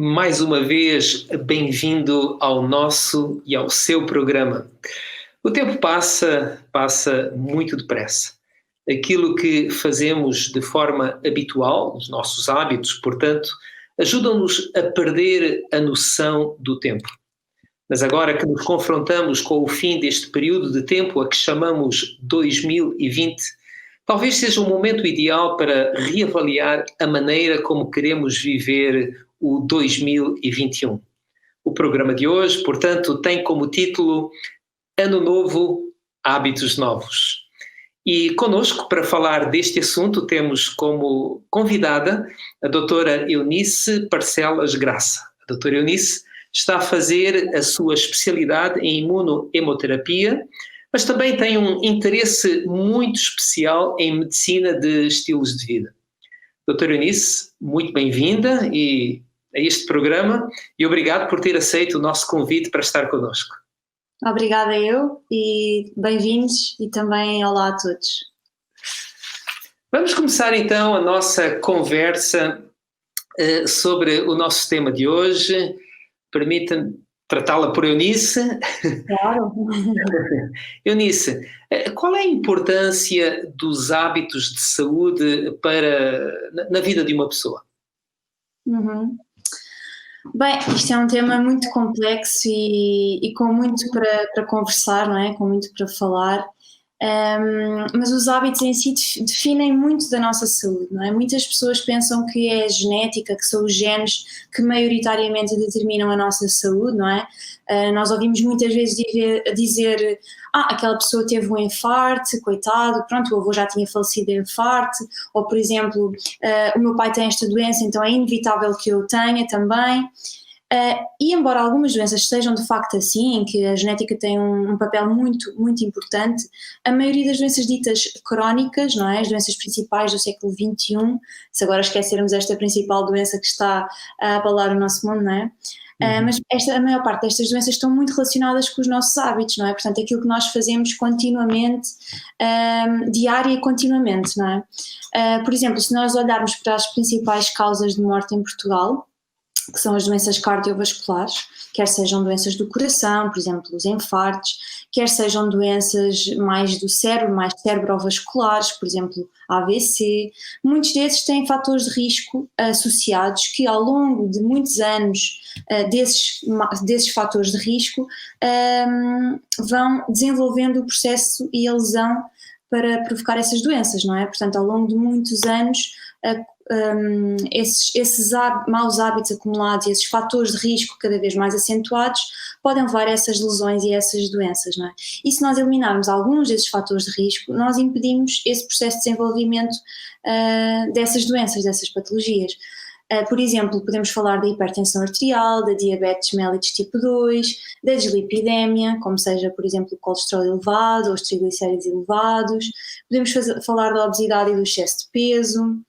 mais uma vez bem-vindo ao nosso e ao seu programa. O tempo passa muito depressa. Aquilo que fazemos de forma habitual, os nossos hábitos, portanto, ajudam-nos a perder a noção do tempo. Mas agora que nos confrontamos com o fim deste período de tempo a que chamamos 2020, talvez seja um momento ideal para reavaliar a maneira como queremos viver o 2021. O programa de hoje, portanto, tem como título Ano Novo, Hábitos Novos. E conosco, para falar deste assunto, temos como convidada a doutora Eunice Parcelas Graça. A doutora Eunice está a fazer a sua especialidade em imunohemoterapia, mas também tem um interesse muito especial em medicina de estilos de vida. Doutora Eunice, muito bem-vinda a este programa e obrigado por ter aceito o nosso convite para estar connosco. Obrigada eu e bem-vindos e também olá a todos. Vamos começar então a nossa conversa sobre o nosso tema de hoje. Permita-me tratá-la por Eunice. Claro. Eunice, qual é a importância dos hábitos de saúde na vida de uma pessoa? Bem, isto é um tema muito complexo e com muito para conversar, não é? Com muito para falar. Mas os hábitos em si definem muito da nossa saúde, não é? Muitas pessoas pensam que é a genética, que são os genes que maioritariamente determinam a nossa saúde, não é? Nós ouvimos muitas vezes dizer aquela pessoa teve um infarto, coitado, pronto, o avô já tinha falecido de infarto, ou por exemplo, o meu pai tem esta doença, então é inevitável que eu tenha também. E embora algumas doenças sejam de facto assim, que a genética tem um papel muito, muito importante, a maioria das doenças ditas crónicas, não é? As doenças principais do século XXI, se agora esquecermos esta principal doença que está a abalar o nosso mundo, não é? Mas a maior parte destas doenças estão muito relacionadas com os nossos hábitos, não é? Portanto, aquilo que nós fazemos continuamente, diária e continuamente, não é? Por exemplo, se nós olharmos para as principais causas de morte em Portugal, que são as doenças cardiovasculares, quer sejam doenças do coração, por exemplo, os infartos, quer sejam doenças mais do cérebro, mais cerebrovasculares, por exemplo, AVC. Muitos desses têm fatores de risco associados que ao longo de muitos anos desses fatores de risco vão desenvolvendo o processo e a lesão para provocar essas doenças, não é? Portanto, ao longo de muitos anos esses maus hábitos acumulados e esses fatores de risco cada vez mais acentuados podem levar a essas lesões e a essas doenças, não é? E se nós eliminarmos alguns desses fatores de risco, nós impedimos esse processo de desenvolvimento dessas doenças, dessas patologias. Por exemplo, podemos falar da hipertensão arterial, da diabetes mellitus tipo 2, da dislipidemia, como seja, por exemplo, o colesterol elevado ou os triglicéridos elevados. Podemos falar da obesidade e do excesso de peso.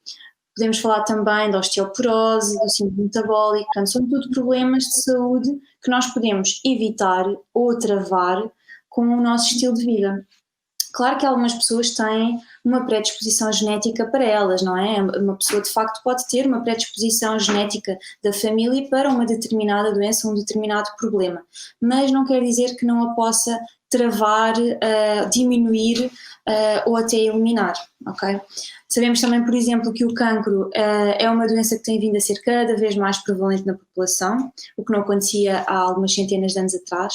Podemos falar também da osteoporose, do síndrome metabólico. Portanto, são tudo problemas de saúde que nós podemos evitar ou travar com o nosso estilo de vida. Claro que algumas pessoas têm uma predisposição genética para elas, não é? Uma pessoa de facto pode ter uma predisposição genética da família para uma determinada doença, um determinado problema, mas não quer dizer que não a possa travar, diminuir ou até eliminar, ok? Sabemos também, por exemplo, que o cancro é uma doença que tem vindo a ser cada vez mais prevalente na população, o que não acontecia há algumas centenas de anos atrás.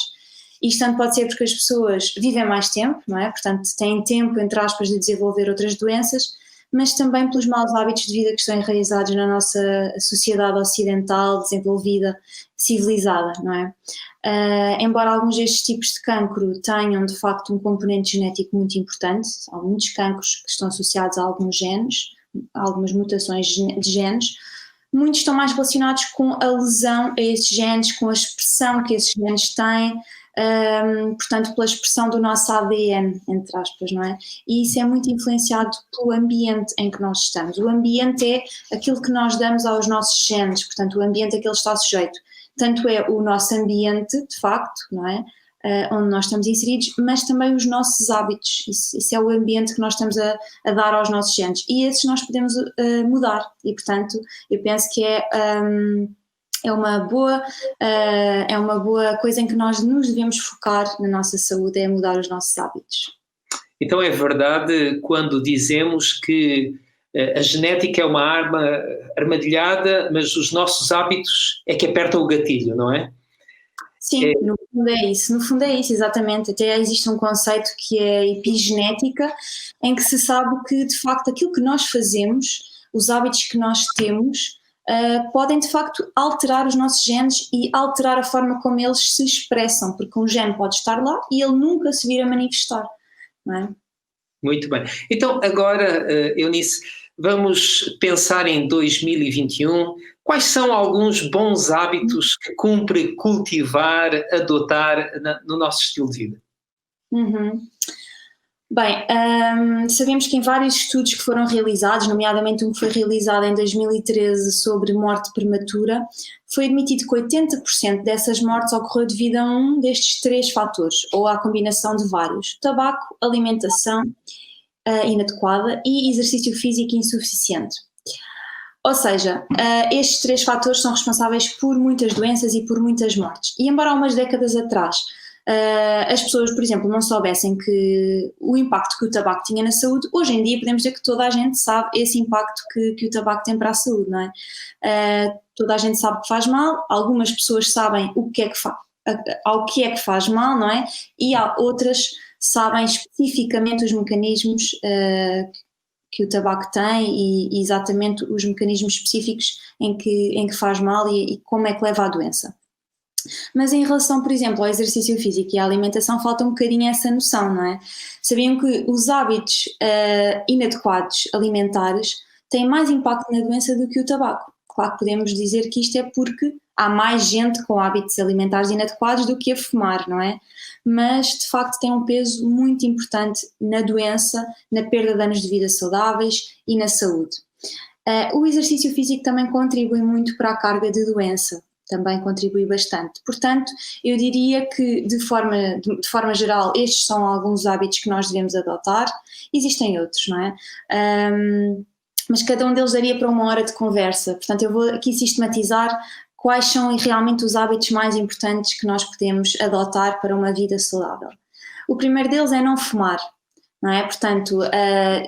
Isto tanto pode ser porque as pessoas vivem mais tempo, não é? Portanto, têm tempo, entre aspas, de desenvolver outras doenças, mas também pelos maus hábitos de vida que estão enraizados na nossa sociedade ocidental, desenvolvida, civilizada, não é? Embora alguns destes tipos de cancro tenham, de facto, um componente genético muito importante, há muitos cancros que estão associados a alguns genes, a algumas mutações de genes, muitos estão mais relacionados com a lesão a esses genes, com a expressão que esses genes têm, portanto pela expressão do nosso ADN, entre aspas, não é? E isso é muito influenciado pelo ambiente em que nós estamos. O ambiente é aquilo que nós damos aos nossos genes, portanto o ambiente a que ele está sujeito. Tanto é o nosso ambiente, de facto, não é? Onde nós estamos inseridos, mas também os nossos hábitos, isso é o ambiente que nós estamos a dar aos nossos genes, e esses nós podemos mudar, e portanto eu penso que é é uma boa coisa em que nós nos devemos focar na nossa saúde, é mudar os nossos hábitos. Então é verdade quando dizemos que a genética é uma arma armadilhada, mas os nossos hábitos é que apertam o gatilho, não é? Sim, no fundo é isso, exatamente. Até existe um conceito que é epigenética, em que se sabe que de facto aquilo que nós fazemos, os hábitos que nós temos, podem de facto alterar os nossos genes e alterar a forma como eles se expressam, porque um gene pode estar lá e ele nunca se vir a manifestar, não é? Muito bem. Então agora, Eunice, vamos pensar em 2021. Quais são alguns bons hábitos que cumpre cultivar, adotar no nosso estilo de vida? Uhum. Bem, sabemos que em vários estudos que foram realizados, nomeadamente um que foi realizado em 2013 sobre morte prematura, foi admitido que 80% dessas mortes ocorreu devido a um destes 3 fatores, ou à combinação de vários: tabaco, alimentação inadequada e exercício físico insuficiente. Ou seja, estes 3 fatores são responsáveis por muitas doenças e por muitas mortes. E embora há umas décadas atrás as pessoas, por exemplo, não soubessem que o impacto que o tabaco tinha na saúde, hoje em dia podemos dizer que toda a gente sabe esse impacto que o tabaco tem para a saúde, não é? Toda a gente sabe que faz mal, algumas pessoas sabem ao que é que faz mal, não é? E há outras sabem especificamente os mecanismos que o tabaco tem e exatamente os mecanismos específicos em que faz mal e como é que leva à doença. Mas em relação, por exemplo, ao exercício físico e à alimentação, falta um bocadinho essa noção, não é? Sabiam que os hábitos inadequados alimentares têm mais impacto na doença do que o tabaco. Claro que podemos dizer que isto é porque há mais gente com hábitos alimentares inadequados do que a fumar, não é? Mas de facto tem um peso muito importante na doença, na perda de anos de vida saudáveis e na saúde. O exercício físico também contribui muito para a carga de doença, também contribui bastante. Portanto, eu diria que de forma geral estes são alguns hábitos que nós devemos adotar. Existem outros, não é? Mas cada um deles daria para uma hora de conversa, portanto eu vou aqui sistematizar quais são realmente os hábitos mais importantes que nós podemos adotar para uma vida saudável. O primeiro deles é não fumar, não é? Portanto,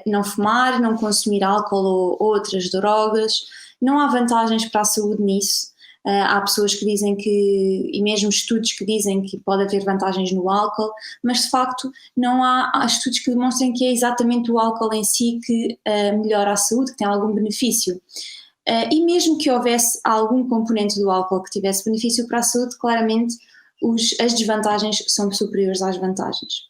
não fumar, não consumir álcool ou outras drogas, não há vantagens para a saúde nisso. Há pessoas que dizem e mesmo estudos que dizem que pode haver vantagens no álcool, mas de facto não há estudos que demonstrem que é exatamente o álcool em si que melhora a saúde, que tem algum benefício. E mesmo que houvesse algum componente do álcool que tivesse benefício para a saúde, claramente as desvantagens são superiores às vantagens.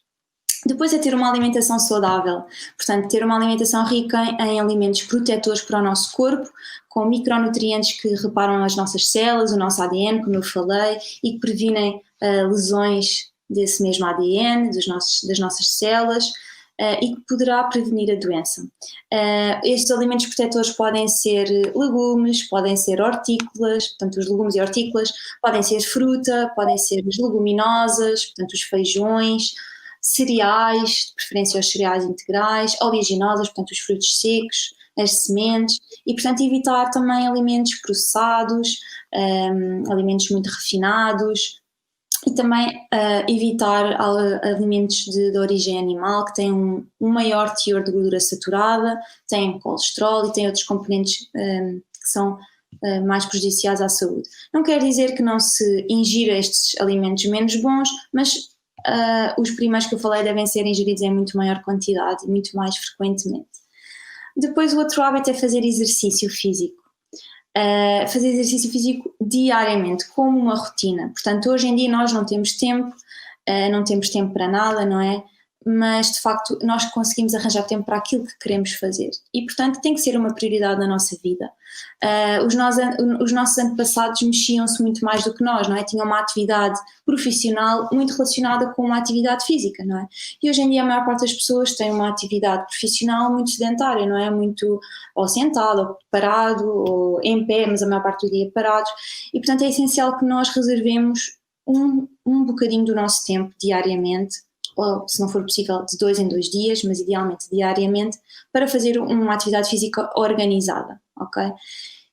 Depois é ter uma alimentação saudável, portanto ter uma alimentação rica em alimentos protetores para o nosso corpo, com micronutrientes que reparam as nossas células, o nosso ADN, como eu falei, e que previnem lesões desse mesmo ADN, das nossas células, e que poderá prevenir a doença. Estes alimentos protetores podem ser legumes, podem ser hortícolas, portanto os legumes e hortícolas, podem ser fruta, podem ser as leguminosas, portanto os feijões, cereais, de preferência os cereais integrais, oleaginosas, portanto os frutos secos, as sementes, e portanto evitar também alimentos processados, alimentos muito refinados, e também evitar alimentos de origem animal que têm um maior teor de gordura saturada, têm colesterol e têm outros componentes que são mais prejudiciais à saúde. Não quer dizer que não se ingira estes alimentos menos bons, mas os primeiros que eu falei devem ser ingeridos em muito maior quantidade e muito mais frequentemente. Depois o outro hábito é fazer exercício físico. Fazer exercício físico diariamente, como uma rotina. Portanto, hoje em dia nós não temos tempo para nada, não é? Mas de facto nós conseguimos arranjar tempo para aquilo que queremos fazer e portanto tem que ser uma prioridade na nossa vida. Os nossos antepassados mexiam-se muito mais do que nós, não é? Tinham uma atividade profissional muito relacionada com uma atividade física, não é? E hoje em dia a maior parte das pessoas tem uma atividade profissional muito sedentária, não é? Muito ou sentado, ou parado, ou em pé, mas a maior parte do dia parados, e portanto é essencial que nós reservemos um bocadinho do nosso tempo diariamente, ou se não for possível de 2 em 2 dias, mas idealmente diariamente, para fazer uma atividade física organizada, ok?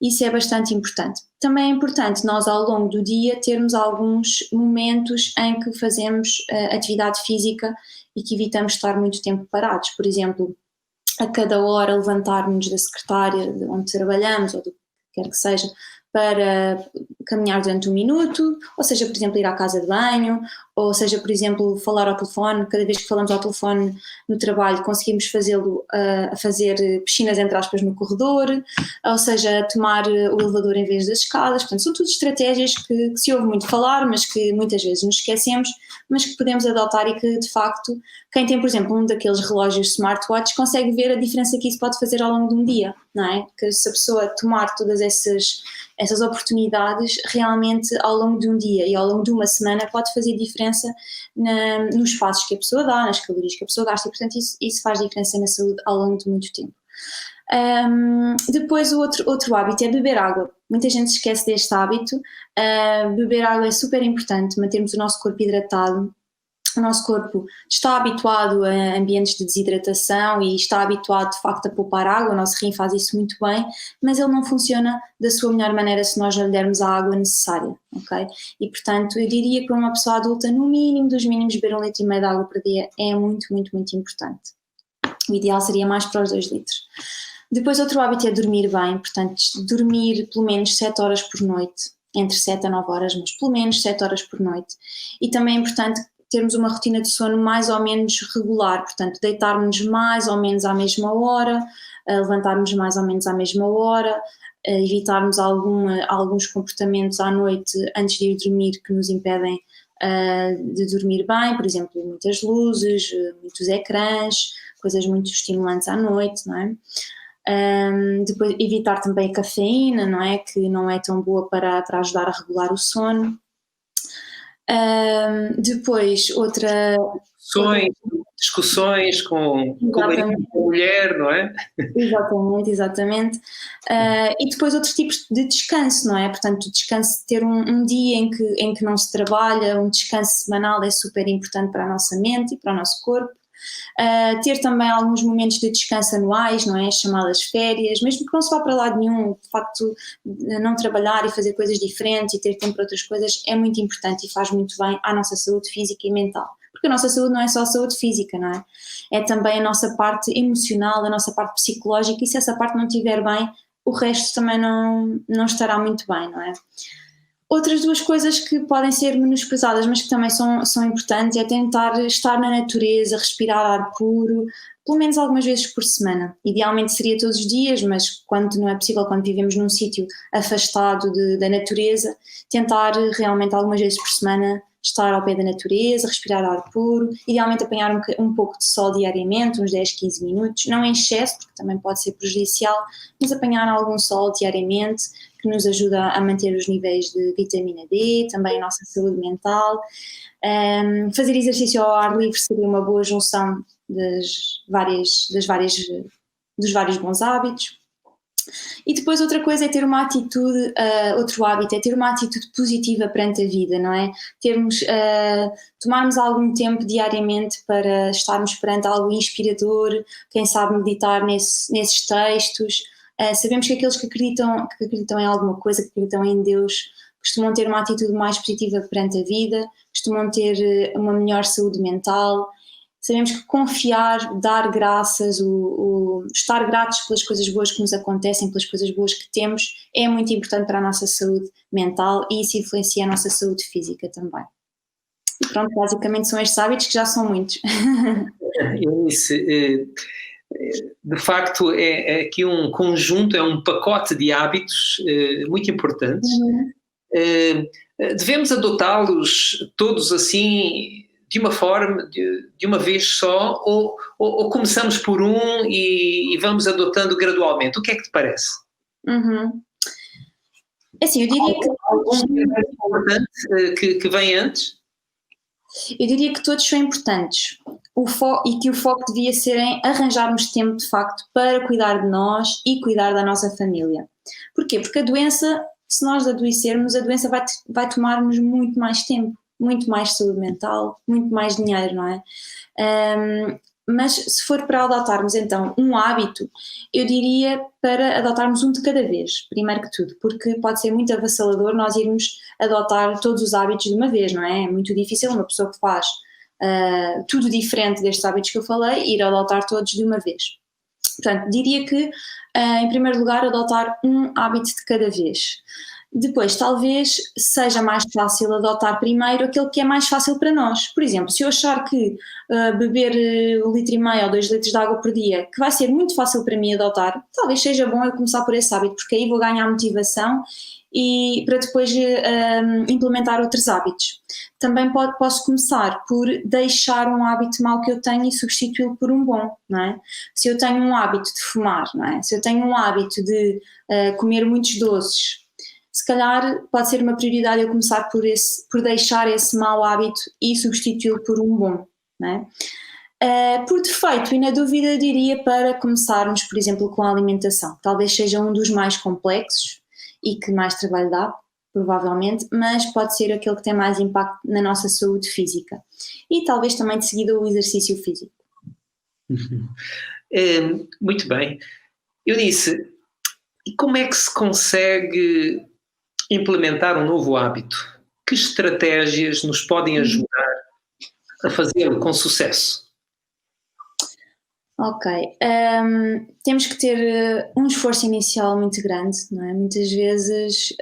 Isso é bastante importante. Também é importante nós ao longo do dia termos alguns momentos em que fazemos atividade física e que evitamos estar muito tempo parados. Por exemplo, a cada hora levantar-nos da secretária de onde trabalhamos ou do que quer que seja para caminhar durante 1 minuto, ou seja, por exemplo, ir à casa de banho, ou seja, por exemplo, falar ao telefone. Cada vez que falamos ao telefone no trabalho conseguimos fazê-lo a fazer piscinas entre aspas no corredor, ou seja, tomar o elevador em vez das escadas. Portanto, são tudo estratégias que se ouve muito falar, mas que muitas vezes nos esquecemos, mas que podemos adotar e que de facto quem tem, por exemplo, um daqueles relógios smartwatch consegue ver a diferença que isso pode fazer ao longo de um dia, não é? Que se a pessoa tomar todas essas oportunidades realmente ao longo de um dia e ao longo de uma semana pode fazer diferença nos passos que a pessoa dá, nas calorias que a pessoa gasta, e portanto isso faz diferença na saúde ao longo de muito tempo. Depois o outro hábito é beber água. Muita gente se esquece deste hábito. Beber água é super importante, mantermos o nosso corpo hidratado. O nosso corpo está habituado a ambientes de desidratação e está habituado de facto a poupar água, o nosso rim faz isso muito bem, mas ele não funciona da sua melhor maneira se nós não lhe dermos a água necessária, ok? E portanto eu diria que para uma pessoa adulta no mínimo dos mínimos beber 1,5 litro de água por dia é muito, muito, muito importante. O ideal seria mais para os 2 litros. Depois outro hábito é dormir bem, portanto dormir pelo menos 7 horas por noite, entre 7 a 9 horas, mas pelo menos 7 horas por noite. E também é importante termos uma rotina de sono mais ou menos regular, portanto deitarmos mais ou menos à mesma hora, levantarmos mais ou menos à mesma hora, evitarmos alguns comportamentos à noite antes de ir dormir que nos impedem de dormir bem, por exemplo, muitas luzes, muitos ecrãs, coisas muito estimulantes à noite, não é? Depois evitar também a cafeína, não é? Que não é tão boa para ajudar a regular o sono. Depois discussões com o marido, com a mulher, não é? Exatamente. E depois outros tipos de descanso, não é? Portanto, o descanso, ter um dia em que não se trabalha, um descanso semanal é super importante para a nossa mente e para o nosso corpo. Ter também alguns momentos de descanso anuais, não é? As chamadas férias, mesmo que não se vá para lado nenhum, de facto não trabalhar e fazer coisas diferentes e ter tempo para outras coisas é muito importante e faz muito bem à nossa saúde física e mental, porque a nossa saúde não é só a saúde física, não é? É também a nossa parte emocional, a nossa parte psicológica, e se essa parte não estiver bem, o resto também não estará muito bem, não é? Outras 2 coisas que podem ser menosprezadas, mas que também são importantes, é tentar estar na natureza, respirar ar puro, pelo menos algumas vezes por semana. Idealmente seria todos os dias, mas quando não é possível, quando vivemos num sítio afastado da natureza, tentar realmente algumas vezes por semana estar ao pé da natureza, respirar ar puro, idealmente apanhar um pouco de sol diariamente, uns 10, 15 minutos, não em excesso, porque também pode ser prejudicial, mas apanhar algum sol diariamente, que nos ajuda a manter os níveis de vitamina D, também a nossa saúde mental. Fazer exercício ao ar livre seria uma boa junção dos vários bons hábitos. E depois outra coisa é ter uma atitude, outro hábito é ter uma atitude positiva perante a vida, não é? Tomarmos algum tempo diariamente para estarmos perante algo inspirador, quem sabe meditar nesses textos. Sabemos que aqueles que acreditam em alguma coisa, que acreditam em Deus, costumam ter uma atitude mais positiva perante a vida, costumam ter uma melhor saúde mental. Sabemos que confiar, dar graças, estar gratos pelas coisas boas que nos acontecem, pelas coisas boas que temos, é muito importante para a nossa saúde mental, e isso influencia a nossa saúde física também. E pronto, basicamente são estes hábitos, que já são muitos. De facto é aqui um conjunto, é um pacote de hábitos muito importantes. Devemos adotá-los todos assim de uma forma, de uma vez só, ou começamos por um e vamos adotando gradualmente? O que é que te parece? Assim, eu diria que algum importante que vem antes? Eu diria que todos são importantes, e que o foco devia ser em arranjarmos tempo de facto para cuidar de nós e cuidar da nossa família. Porquê? Porque a doença, se nós adoecermos, a doença vai tomar-nos muito mais tempo, muito mais saúde mental, muito mais dinheiro, não é? Mas se for para adotarmos então um hábito, eu diria para adotarmos um de cada vez, primeiro que tudo, porque pode ser muito avassalador nós irmos adotar todos os hábitos de uma vez, não é? É muito difícil uma pessoa que faz tudo diferente destes hábitos que eu falei, ir adotar todos de uma vez. Portanto, diria que, em primeiro lugar, adotar um hábito de cada vez. Depois, talvez seja mais fácil adotar primeiro aquele que é mais fácil para nós. Por exemplo, se eu achar que beber 1,5 litro ou 2 litros de água por dia, que vai ser muito fácil para mim adotar, talvez seja bom eu começar por esse hábito, porque aí vou ganhar motivação e para depois implementar outros hábitos. Também posso começar por deixar um hábito mau que eu tenho e substituí-lo por um bom, não é? Se eu tenho um hábito de fumar, não é? Se eu tenho um hábito de comer muitos doces, se calhar pode ser uma prioridade eu começar por deixar esse mau hábito e substituí-lo por um bom, não é? Por defeito e na dúvida diria para começarmos, por exemplo, com a alimentação. Talvez seja um dos mais complexos e que mais trabalho dá, provavelmente, mas pode ser aquele que tem mais impacto na nossa saúde física. E talvez também de seguida o exercício físico. Muito bem. Eu disse, e como é que se consegue implementar um novo hábito? Que estratégias nos podem ajudar a fazê-lo com sucesso? Ok, temos que ter um esforço inicial muito grande, não é? Muitas vezes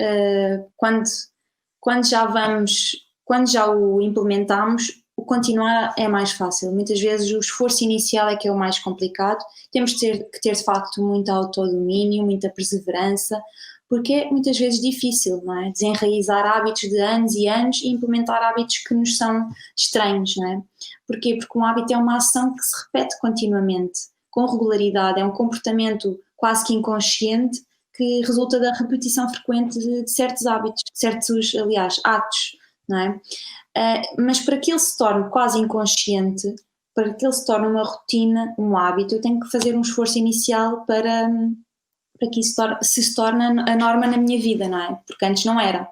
quando já o implementamos, o continuar é mais fácil. Muitas vezes o esforço inicial é que é o mais complicado, temos que ter de facto muito autodomínio, muita perseverança, porque é muitas vezes difícil, não é? Desenraizar hábitos de anos e anos e implementar hábitos que nos são estranhos, não é? Porquê? Porque um hábito é uma ação que se repete continuamente, com regularidade, é um comportamento quase que inconsciente que resulta da repetição frequente de certos hábitos, atos, não é? Mas para que ele se torne quase inconsciente, para que ele se torne uma rotina, um hábito, eu tenho que fazer um esforço inicial para que isso se torne a norma na minha vida, não é? Porque antes não era.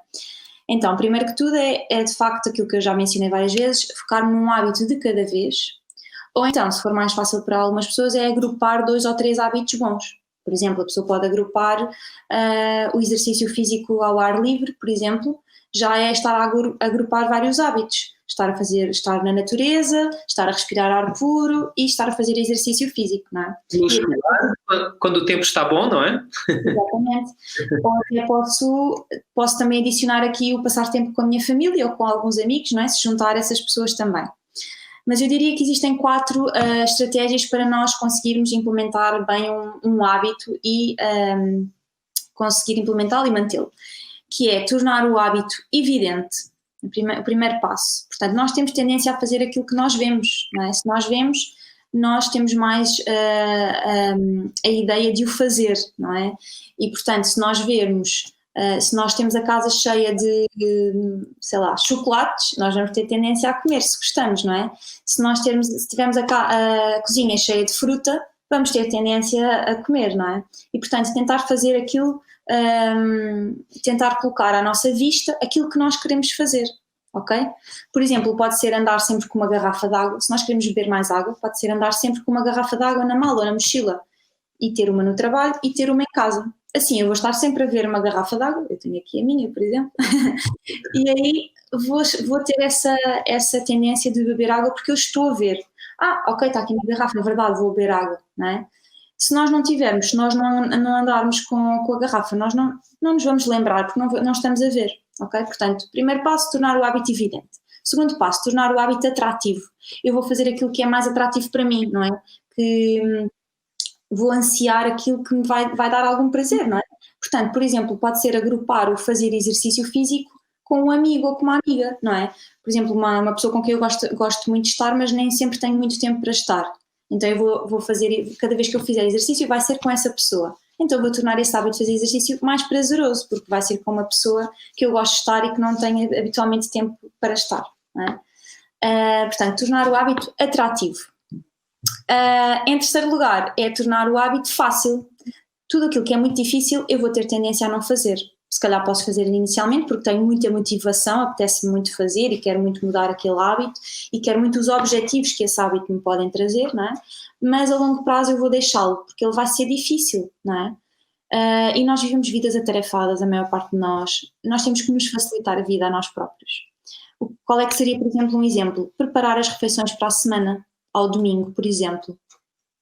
Então, primeiro que tudo é de facto aquilo que eu já mencionei várias vezes, focar-me num hábito de cada vez, ou então, se for mais fácil para algumas pessoas, é agrupar 2 ou 3 hábitos bons. Por exemplo, a pessoa pode agrupar o exercício físico ao ar livre, por exemplo, já é estar a agrupar vários hábitos. Estar na natureza, estar a respirar ar puro e estar a fazer exercício físico, não é? Muscular, quando o tempo está bom, não é? Exatamente. Ou até posso também adicionar aqui o passar tempo com a minha família ou com alguns amigos, não é? Se juntar essas pessoas também. Mas eu diria que existem 4 estratégias para nós conseguirmos implementar bem um hábito e conseguir implementá-lo e mantê-lo, que é tornar o hábito evidente. O primeiro passo. Portanto, nós temos tendência a fazer aquilo que nós vemos, não é? Se nós vemos, nós temos mais a ideia de o fazer, não é? E, portanto, se nós vermos, se nós temos a casa cheia de, sei lá, chocolates, nós vamos ter tendência a comer, se gostamos, não é? Se tivermos a cozinha cheia de fruta, vamos ter tendência a comer, não é? E, portanto, tentar fazer aquilo, tentar colocar à nossa vista aquilo que nós queremos fazer, ok? Por exemplo, pode ser andar sempre com uma garrafa de água, se nós queremos beber mais água, pode ser andar sempre com uma garrafa de água na mala ou na mochila e ter uma no trabalho e ter uma em casa. Assim, eu vou estar sempre a ver uma garrafa de água, eu tenho aqui a minha, por exemplo, e aí vou ter essa tendência de beber água porque eu estou a ver. Ok, está aqui uma garrafa, é verdade, vou beber água, não é? Se nós não tivermos, se nós não andarmos com a garrafa, nós não nos vamos lembrar porque não estamos a ver, ok? Portanto, primeiro passo, tornar o hábito evidente. Segundo passo, tornar o hábito atrativo. Eu vou fazer aquilo que é mais atrativo para mim, não é? Que vou ansiar aquilo que me vai dar algum prazer, não é? Portanto, por exemplo, pode ser agrupar o fazer exercício físico com um amigo ou com uma amiga, não é? Por exemplo, uma pessoa com quem eu gosto muito de estar, mas nem sempre tenho muito tempo para estar. Então eu vou fazer, cada vez que eu fizer exercício vai ser com essa pessoa. Então eu vou tornar esse hábito de fazer exercício mais prazeroso, porque vai ser com uma pessoa que eu gosto de estar e que não tenho habitualmente tempo para estar, não é? Portanto, tornar o hábito atrativo. Em terceiro lugar, é tornar o hábito fácil. Tudo aquilo que é muito difícil eu vou ter tendência a não fazer. se calhar posso fazer inicialmente porque tenho muita motivação, apetece-me muito fazer e quero muito mudar aquele hábito e quero muito os objetivos que esse hábito me podem trazer, não é? Mas a longo prazo eu vou deixá-lo porque ele vai ser difícil, não é? E nós vivemos vidas atarefadas, a maior parte de nós temos que nos facilitar a vida a nós próprios. Qual é que seria, por exemplo, um exemplo? Preparar as refeições para a semana, ao domingo, por exemplo.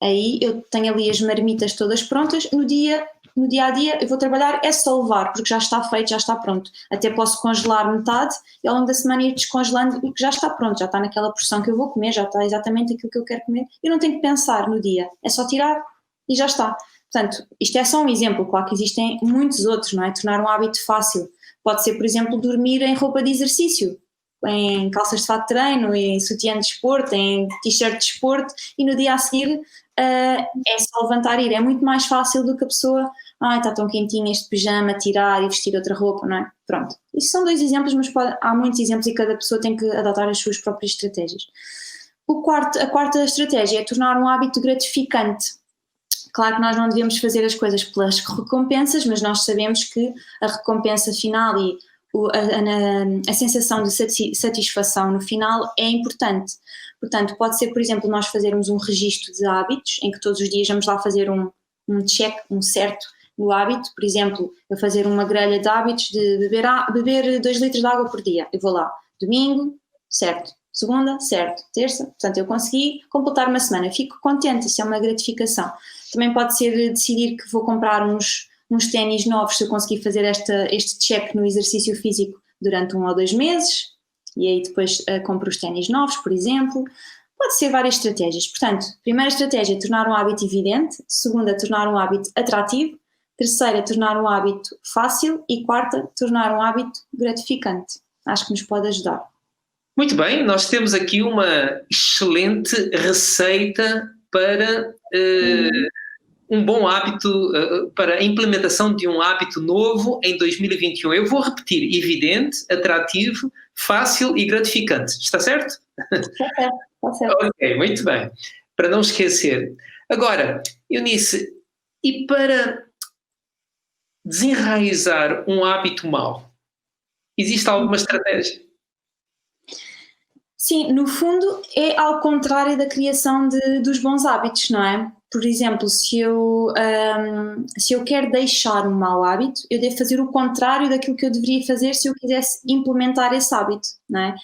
Aí eu tenho ali as marmitas todas prontas, no dia a dia eu vou trabalhar, é só levar, porque já está feito, já está pronto. Até posso congelar metade e ao longo da semana ir descongelando e que já está pronto, já está naquela porção que eu vou comer, já está exatamente aquilo que eu quero comer. Eu não tenho que pensar no dia, é só tirar e já está. Portanto, isto é só um exemplo, claro que existem muitos outros, não é? Tornar um hábito fácil. Pode ser, por exemplo, dormir em roupa de exercício, em calças de fato de treino, em sutiã de desporto, em t-shirt de desporto e no dia a seguir é só levantar e ir. É muito mais fácil do que a pessoa, está tão quentinho este pijama, tirar e vestir outra roupa, não é? Pronto. Isto são 2 exemplos, mas há muitos exemplos e cada pessoa tem que adotar as suas próprias estratégias. A quarta estratégia é tornar um hábito gratificante. Claro que nós não devemos fazer as coisas pelas recompensas, mas nós sabemos que a recompensa final e a sensação de satisfação no final é importante. Portanto, pode ser, por exemplo, nós fazermos um registro de hábitos, em que todos os dias vamos lá fazer um check, um certo no hábito. Por exemplo, eu fazer uma grelha de hábitos de beber 2 litros de água por dia. Eu vou lá, domingo, certo. Segunda, certo. Terça, portanto, eu consegui completar uma semana. Fico contente, isso é uma gratificação. Também pode ser decidir que vou comprar uns ténis novos se eu conseguir fazer este check no exercício físico durante 1 ou 2 meses e aí depois compro os ténis novos, por exemplo. Pode ser várias estratégias. Portanto, primeira estratégia, tornar um hábito evidente. Segunda, tornar um hábito atrativo. Terceira, tornar um hábito fácil. E quarta, tornar um hábito gratificante. Acho que nos pode ajudar. Muito bem, nós temos aqui uma excelente receita para um bom hábito, para a implementação de um hábito novo em 2021. Eu vou repetir: evidente, atrativo, fácil e gratificante. Está certo? Está certo. Ok, muito bem. Para não esquecer. Agora, Eunice, e para desenraizar um hábito mau, existe alguma estratégia? Sim, no fundo é ao contrário da criação dos bons hábitos, não é? Por exemplo, se eu quero deixar um mau hábito, eu devo fazer o contrário daquilo que eu deveria fazer se eu quisesse implementar esse hábito, não é?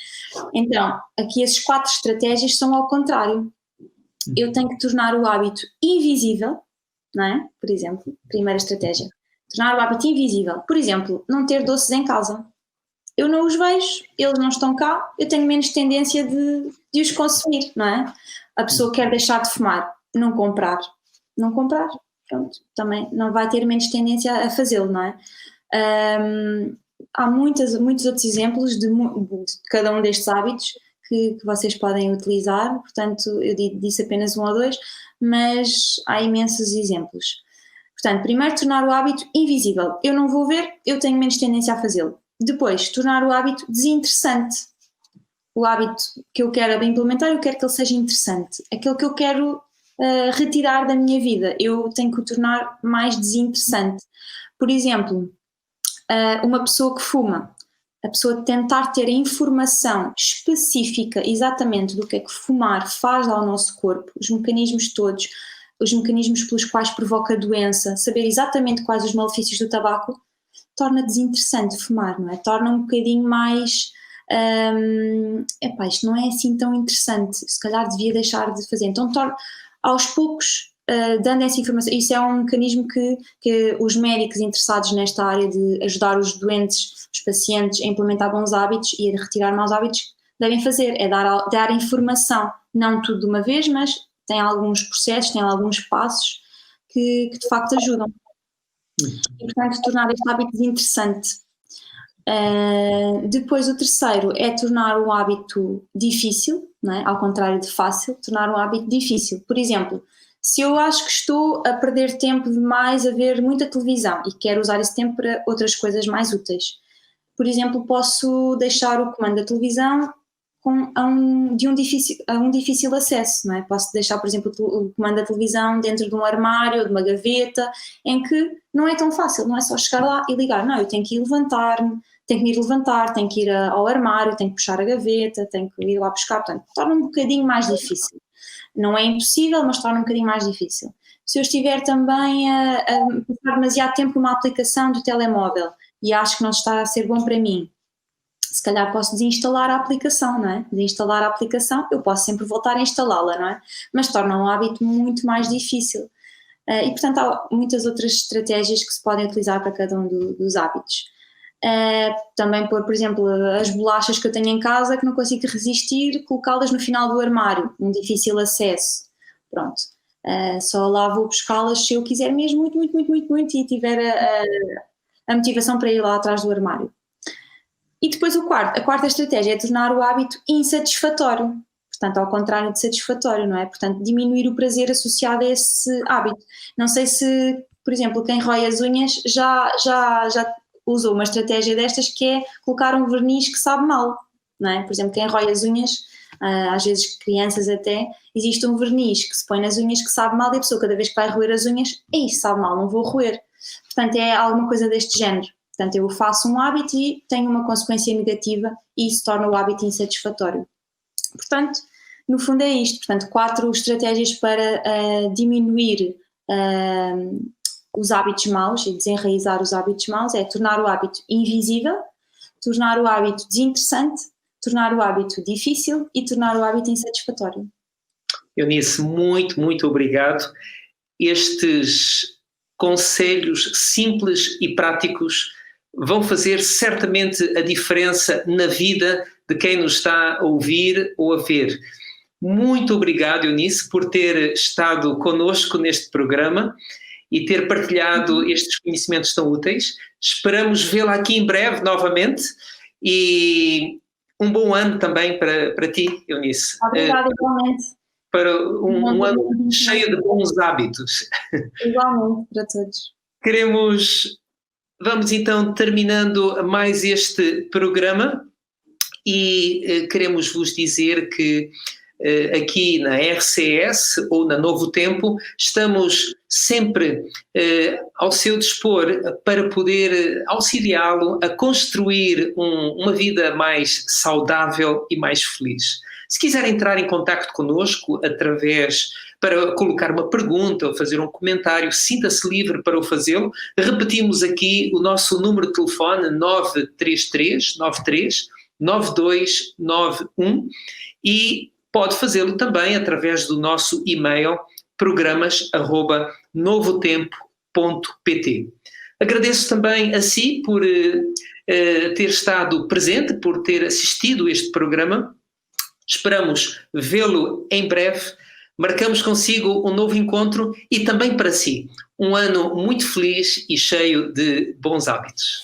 Então, aqui essas 4 estratégias são ao contrário. Eu tenho que tornar o hábito invisível, não é? Por exemplo, primeira estratégia, tornar o hábito invisível. Por exemplo, não ter doces em casa. Eu não os vejo, eles não estão cá, eu tenho menos tendência de os consumir, não é? A pessoa quer deixar de fumar, não comprar, pronto, também não vai ter menos tendência a fazê-lo, não é? Há muitos outros exemplos de cada um destes hábitos que vocês podem utilizar, portanto eu disse apenas 1 ou 2, mas há imensos exemplos. Portanto, primeiro tornar o hábito invisível, eu não vou ver, eu tenho menos tendência a fazê-lo. Depois, tornar o hábito desinteressante. O hábito que eu quero implementar, eu quero que ele seja interessante. Aquele que eu quero retirar da minha vida, eu tenho que o tornar mais desinteressante. Por exemplo, uma pessoa que fuma, a pessoa tentar ter a informação específica exatamente do que é que fumar faz ao nosso corpo, os mecanismos todos, os mecanismos pelos quais provoca a doença, saber exatamente quais os malefícios do tabaco, torna desinteressante fumar, não é? Torna um bocadinho mais, isto não é assim tão interessante, se calhar devia deixar de fazer. Então, aos poucos, dando essa informação, isso é um mecanismo que os médicos interessados nesta área de ajudar os doentes, os pacientes a implementar bons hábitos e a retirar maus hábitos, devem fazer, é dar informação, não tudo de uma vez, mas tem alguns processos, tem alguns passos que de facto ajudam. E, portanto, tornar este hábito interessante. Depois, o terceiro é tornar um hábito difícil, não é? Ao contrário de fácil, tornar um hábito difícil. Por exemplo, se eu acho que estou a perder tempo demais a ver muita televisão e quero usar esse tempo para outras coisas mais úteis, por exemplo, posso deixar o comando da televisão a um difícil acesso, não é? Posso deixar, por exemplo, o comando da televisão dentro de um armário ou de uma gaveta, em que não é tão fácil, não é só chegar lá e ligar, não, eu tenho que ir levantar-me, tenho que me ir levantar, tenho que ir ao armário, tenho que puxar a gaveta, tenho que ir lá buscar, portanto, torna um bocadinho mais difícil. Não é impossível, mas torna um bocadinho mais difícil. Se eu estiver também a passar demasiado tempo numa aplicação do telemóvel e acho que não está a ser bom para mim, se calhar posso desinstalar a aplicação, não é? Desinstalar a aplicação, eu posso sempre voltar a instalá-la, não é? Mas torna um hábito muito mais difícil. E, portanto, há muitas outras estratégias que se podem utilizar para cada um dos hábitos. Também pôr, por exemplo, as bolachas que eu tenho em casa que não consigo resistir, colocá-las no final do armário, um difícil acesso. Pronto. Só lá vou buscá-las se eu quiser mesmo muito e tiver a motivação para ir lá atrás do armário. E depois a quarta estratégia é tornar o hábito insatisfatório, portanto ao contrário de satisfatório, não é? Portanto diminuir o prazer associado a esse hábito. Não sei se, por exemplo, quem rói as unhas já usou uma estratégia destas, que é colocar um verniz que sabe mal, não é? Por exemplo, quem rói as unhas, às vezes crianças até, existe um verniz que se põe nas unhas que sabe mal e a pessoa cada vez que vai roer as unhas, sabe mal, não vou roer. Portanto é alguma coisa deste género. Portanto, eu faço um hábito e tenho uma consequência negativa e isso torna o hábito insatisfatório. Portanto, no fundo é isto. Portanto, 4 estratégias para diminuir os hábitos maus e desenraizar os hábitos maus é tornar o hábito invisível, tornar o hábito desinteressante, tornar o hábito difícil e tornar o hábito insatisfatório. Eunice, muito obrigado. Estes conselhos simples e práticos vão fazer certamente a diferença na vida de quem nos está a ouvir ou a ver. Muito obrigado, Eunice, por ter estado connosco neste programa e ter partilhado estes conhecimentos tão úteis. Esperamos vê-la aqui em breve novamente e um bom ano também para ti, Eunice. Obrigada, igualmente. Para um ano cheio de bons hábitos. Igualmente, para todos. Vamos então terminando mais este programa e queremos vos dizer que aqui na RCS ou na Novo Tempo estamos sempre ao seu dispor para poder auxiliá-lo a construir uma vida mais saudável e mais feliz. Se quiser entrar em contacto connosco para colocar uma pergunta ou fazer um comentário, sinta-se livre para o fazê-lo. Repetimos aqui o nosso número de telefone 933 93 9291 e pode fazê-lo também através do nosso e-mail programas@novotempo.pt. Agradeço também a si por ter estado presente, por ter assistido este programa. Esperamos vê-lo em breve. Marcamos consigo um novo encontro e também para si um ano muito feliz e cheio de bons hábitos.